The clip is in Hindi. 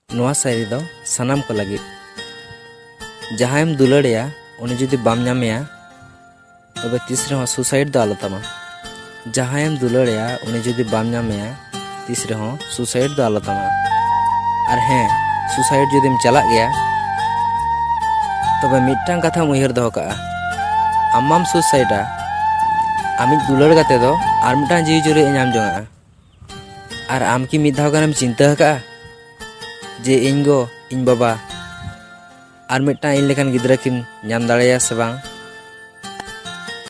नोआ शायरी दो सनाम को लगी जहायम दुलड़िया उन्हें जुदी बाम नामेया तबे तीसरे हो सुसाइड दो आलोतमा। जहायम दुलड़िया उन्हें जुदी बाम नामेया तीसरे हो सुसाइड दो आलोतमा। और हैं सुसाइड जुदीम चला गया तबे मिट्टांग कथा उयहर दो का आमाम सुसाइडा आमित दुलड़ गाते दो आर मिट्टांग जीवी जुरे नाम जोंगा। और आम की मिद धाव गानम चिंता का जे इन गो इन बाबा और मिट्टांग इन लेखान गिद्रा किम नाम दाड़ेया से बांग।